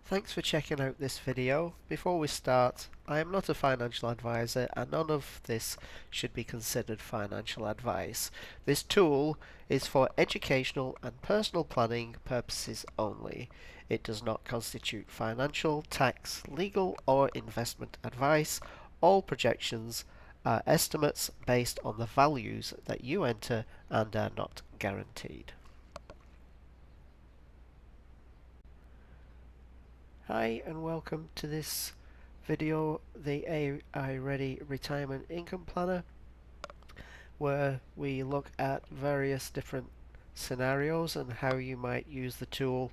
Thanks for checking out this video. Before we start, I am not a financial advisor and none of this should be considered financial advice. This tool is for educational and personal planning purposes only. It does not constitute financial, tax, legal or investment advice. All projections are estimates based on the values that you enter and are not guaranteed. Hi and welcome to this video, the AI Ready Retirement Income Planner, where we look at various different scenarios and how you might use the tool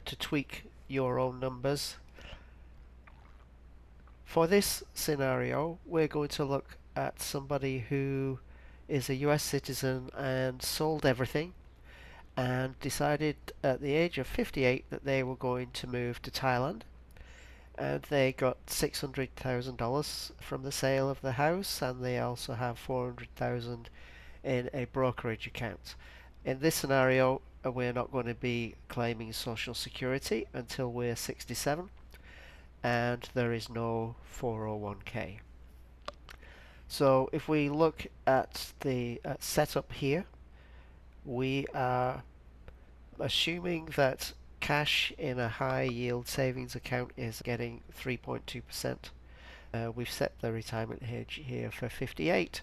to tweak your own numbers. For this scenario, we're going to look at somebody who is a US citizen and sold everything and decided at the age of 58 that they were going to move to Thailand, and they got $600,000 from the sale of the house, and they also have $400,000 in a brokerage account. In this scenario, we're not going to be claiming Social Security until we're 67, and there is no 401k. So if we look at the setup here, we are assuming that cash in a high yield savings account is getting 3.2%. We've set the retirement age here for 58,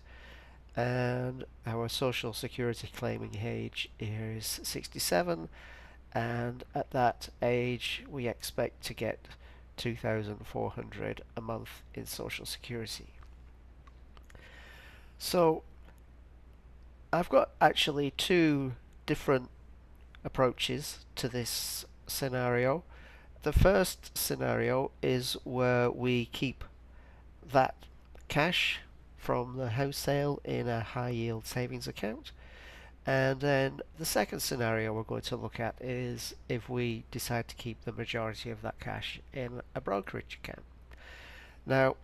and our social security claiming age is 67, and at that age we expect to get 2,400 a month in social security. So I've got actually two different approaches to this scenario. The first scenario is where we keep that cash from the house sale in a high yield savings account, and then the second scenario we're going to look at is if we decide to keep the majority of that cash in a brokerage account. Now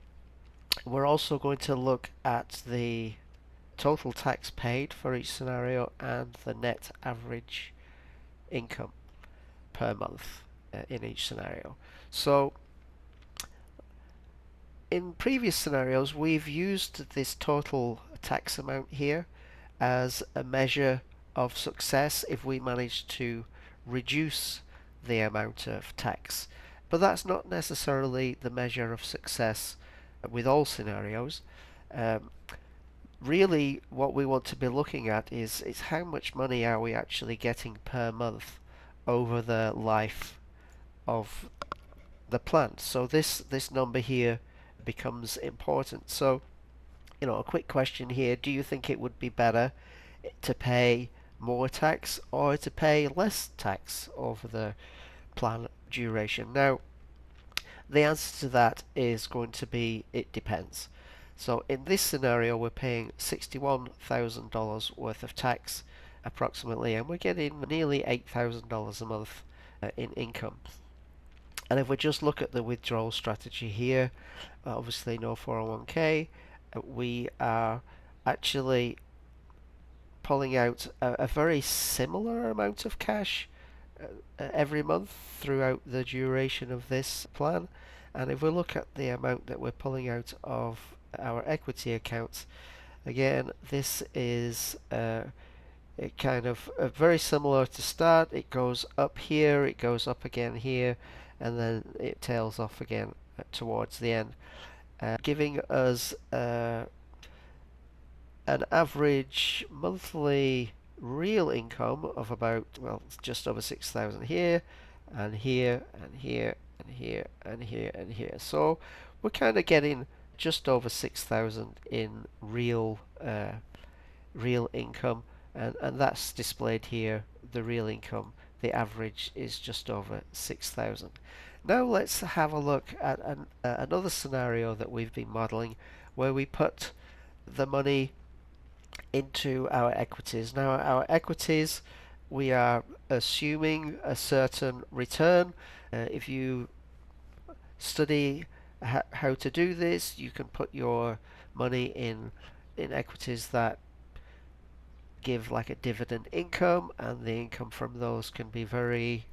we're also going to look at the total tax paid for each scenario and the net average income per month in each scenario. So in previous scenarios we've used this total tax amount here as a measure of success if we manage to reduce the amount of tax, but that's not necessarily the measure of success with all scenarios. Really what we want to be looking at is how much money are we actually getting per month over the life of the plan. So this number here becomes important. So a quick question here: do you think it would be better to pay more tax or to pay less tax over the plan duration? Now the answer to that is going to be it depends. So in this scenario we're paying $61,000 worth of tax approximately, and we're getting nearly $8,000 a month in income. And if we just look at the withdrawal strategy here, obviously no 401k, we are actually pulling out a very similar amount of cash every month throughout the duration of this plan. And if we look at the amount that we're pulling out of our equity accounts, again this is it kind of very similar to start. It goes up here, it goes up again here, and then it tails off again towards the end, giving us an average monthly real income of about, well, just over 6,000 here, and here, and here, and here, and here, and here. So we're kind of getting just over 6,000 in real income, and that's displayed here. The real income, the average is just over 6,000. Now let's have a look at another scenario that we've been modeling, where we put the money into our equities. Now our equities, we are assuming a certain return. If you study how to do this, you can put your money in equities that give like a dividend income, and the income from those can be very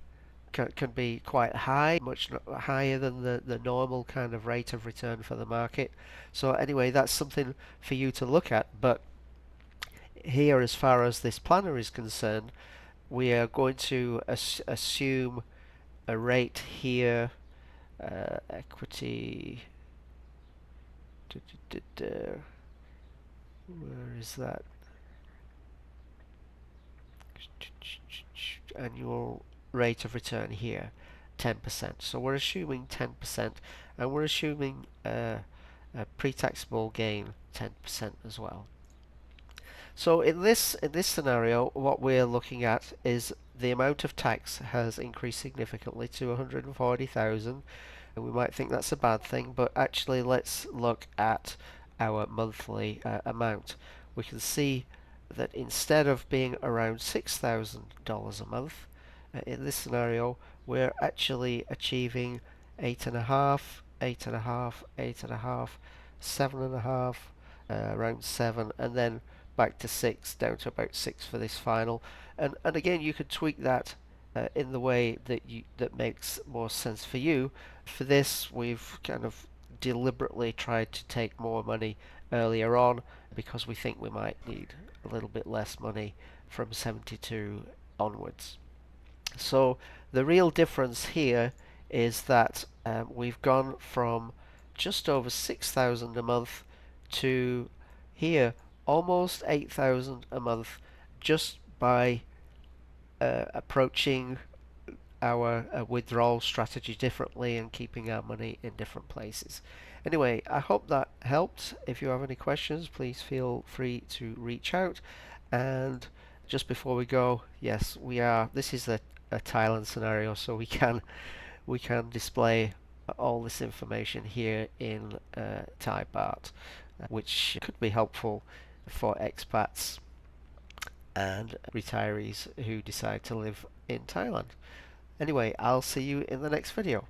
can be quite high, much higher than the normal kind of rate of return for the market. So anyway, that's something for you to look at. But here, as far as this planner is concerned, we are going to assume a rate here, equity, where is that? Annual rate of return here, 10%. So we're assuming 10%, and we're assuming a pre-taxable gain 10% as well. So in this scenario, what we're looking at is the amount of tax has increased significantly to 140,000, and we might think that's a bad thing, but actually let's look at our monthly amount. We can see that instead of being around $6,000 a month, in this scenario, we're actually achieving 8.5, 8.5, 8.5, 7.5, around 7, and then back to 6, down to about 6 for this final. And again, you could tweak that in the way that makes more sense for you. For this, we've kind of deliberately tried to take more money earlier on because we think we might need a little bit less money from 72 onwards. So the real difference here is that we've gone from just over 6,000 a month to here almost 8,000 a month just by approaching our withdrawal strategy differently and keeping our money in different places. Anyway, I hope that helped. If you have any questions, please feel free to reach out. And just before we go, yes, this is a Thailand scenario, so we can display all this information here in Thai baht, which could be helpful for expats and retirees who decide to live in Thailand. Anyway, I'll see you in the next video.